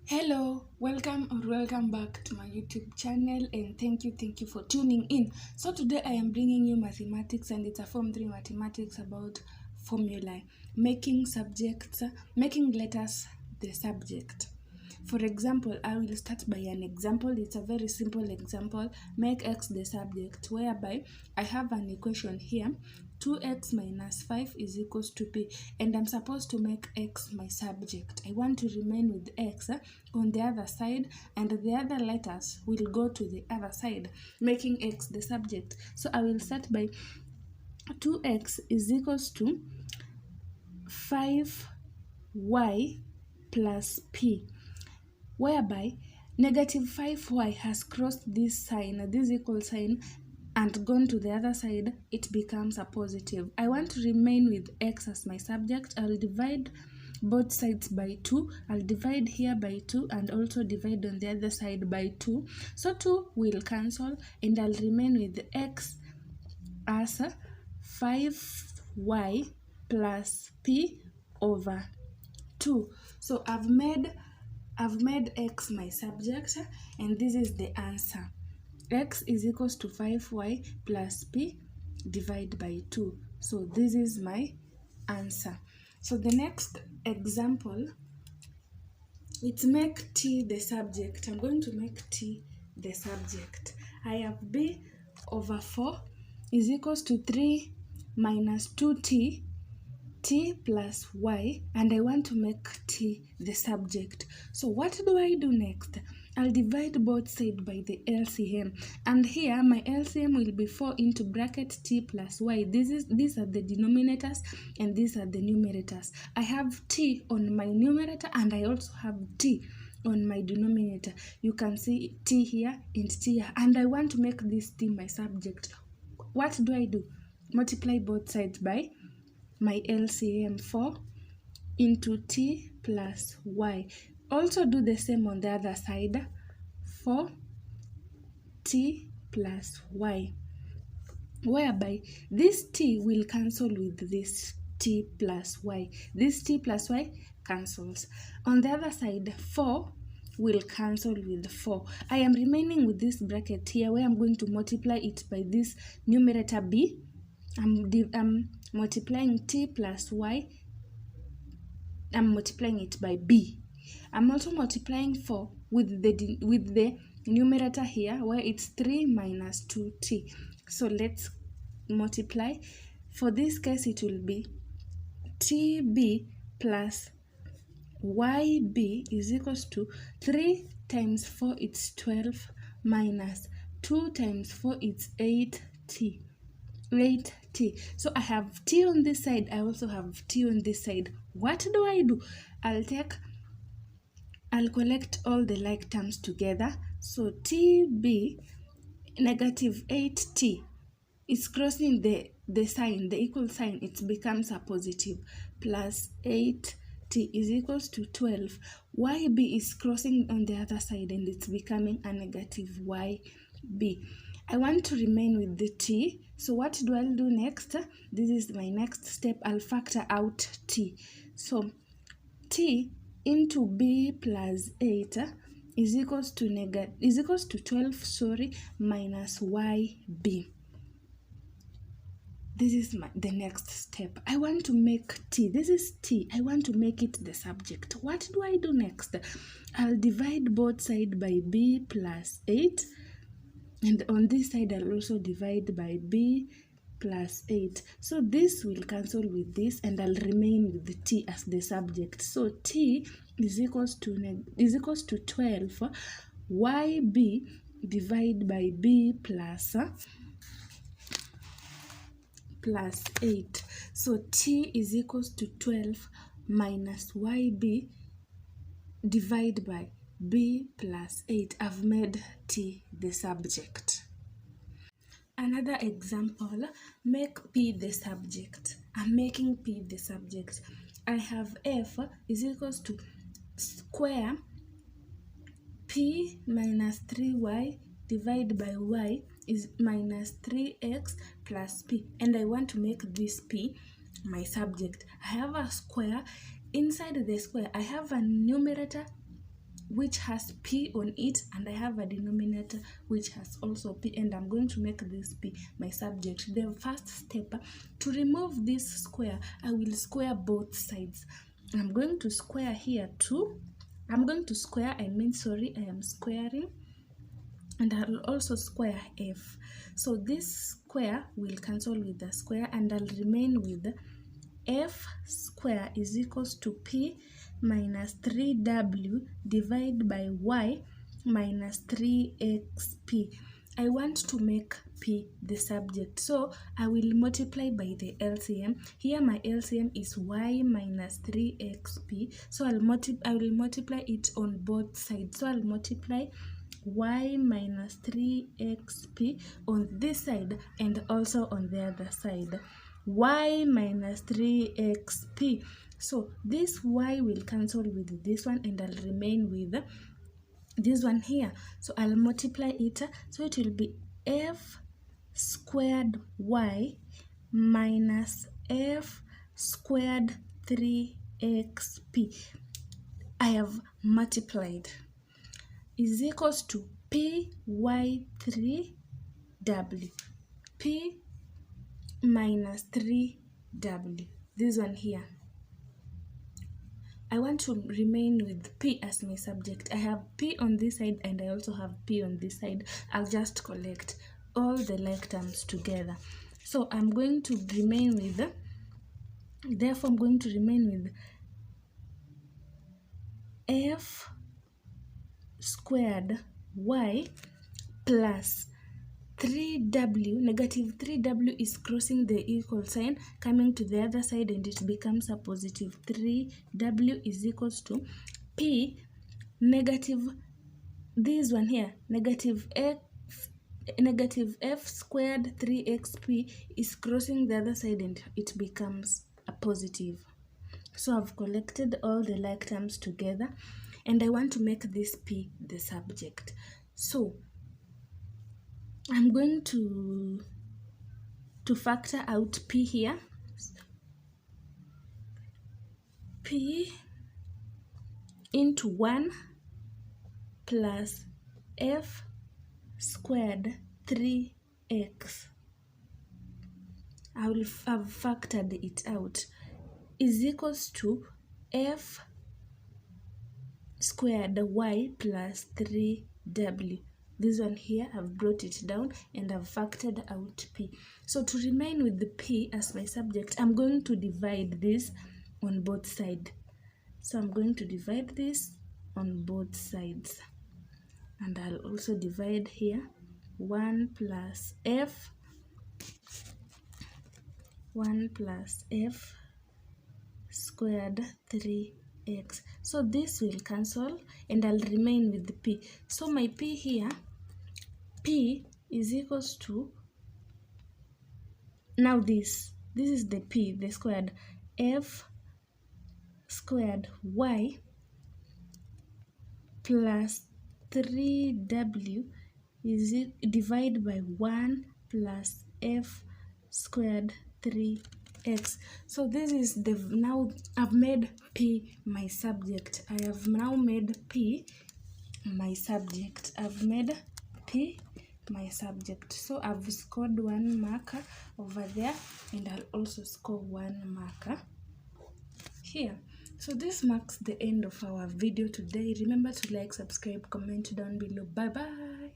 Hello, welcome back to my YouTube channel, and thank you for tuning in. So today I am bringing you mathematics, and it's a Form 3 mathematics about formulae, making letters the subject. For example, I will start by an example. It's a very simple example. Make x the subject, whereby I have an equation here. 2x minus 5 is equals to p, and I'm supposed to make x my subject. I want to remain with x on the other side, and the other letters will go to the other side, making x the subject. So I will start by 2x is equals to 5y plus p, whereby negative 5y has crossed this sign, this equal sign, and gone to the other side. It becomes a positive. I want to remain with x as my subject. I'll divide both sides by 2. I'll divide here by 2 and also divide on the other side by 2. So 2 will cancel, and I'll remain with x as 5y plus p over 2. So I've made x my subject, and this is the answer. X is equals to 5y plus p divided by 2. So this is my answer. So the next example, it's make t the subject. I'm going to make t the subject. I have b over 4 is equals to 3 minus 2t plus y, and I want to make t the subject. So what do I do next? I'll divide both sides by the LCM, and here my LCM will be 4 into bracket t plus y. These are the denominators and these are the numerators. I have t on my numerator and I also have t on my denominator. You can see t here and t here, and I want to make this t my subject. What do? Multiply both sides by my LCM, 4 into t plus y. Also do the same on the other side, 4t plus y, whereby this t will cancel with this t plus y. This t plus y cancels. On the other side, 4 will cancel with 4. I am remaining with this bracket here, where I'm going to multiply it by this numerator b. I'm multiplying t plus y. I'm multiplying it by b. I'm also multiplying 4 with the numerator here, where it's 3 minus 2t. So let's multiply. For this case, it will be tb plus yb is equals to 3 times 4, it's 12, minus 2 times 4, it's 8t. So I have t on this side, I also have t on this side. What do? I'll collect all the like terms together. So tb negative 8t is crossing the sign, the equal sign, it becomes a positive, plus 8t is equals to 12. Yb is crossing on the other side and it's becoming a negative yb. I want to remain with the t. So what do I do next? This is my next step. I'll factor out t. So t into b plus 8 is equals to 12, minus yb. This is the next step. I want to make t. This is t. I want to make it the subject. What do I do next? I'll divide both sides by b plus 8. And on this side, I'll also divide by b plus 8. So this will cancel with this, and I'll remain with the t as the subject. So t is equals to 12 yb divided by b plus 8. So t is equals to 12 minus yb divided by b plus 8. I've made t the subject. Another example, make p the subject. I'm making p the subject. I have f is equals to square p minus 3y divided by y is minus 3x plus p, and I want to make this p my subject. I have a square. Inside the square, I have a numerator which has p on it, and I have a denominator which has also p, and I'm going to make this p my subject. The first step, to remove this square, I will square both sides. I'm going to square here too. I'm going to square, I am squaring, and I'll also square f. So this square will cancel with the square, and I'll remain with f square is equals to p minus 3w divided by y minus 3xp. I want to make p the subject, so I will multiply by the LCM. Here my LCM is y minus 3xp, so I will multiply it on both sides. So I'll multiply y minus 3xp on this side and also on the other side, y minus 3xp. So this y will cancel with this one, and I'll remain with this one here. So I'll multiply it, so it will be f squared y minus f squared 3xp. I have multiplied, is equals to py3w, p minus 3w, this one here. I want to remain with p as my subject. I have p on this side and I also have p on this side. I'll just collect all the like terms together. So I'm going to remain with, therefore I'm going to remain with f squared y plus 3w, negative 3w is crossing the equal sign, coming to the other side, and it becomes a positive 3w is equals to p negative, this one here, negative f squared 3xp is crossing the other side and it becomes a positive. So I've collected all the like terms together, and I want to make this p the subject. So I'm going to factor out p here. P into 1 plus f squared 3x. Have factored it out, is equals to f squared y plus 3w. This one here, I've brought it down and I've factored out p. So to remain with the p as my subject, I'm going to divide this on both sides. So I'm going to divide this on both sides, and I'll also divide here 1 plus f squared 3x. So this will cancel and I'll remain with the p. So my p here, p is equals to, now this is the p, the squared, f squared y plus 3w is divided by 1 plus f squared 3x. So this is the, now I've made p my subject. I have now made p my subject. I've made p my subject. So I've scored 1 marker over there, and I'll also score 1 marker here. So this marks the end of our video today. Remember to like, subscribe, comment down below. Bye bye.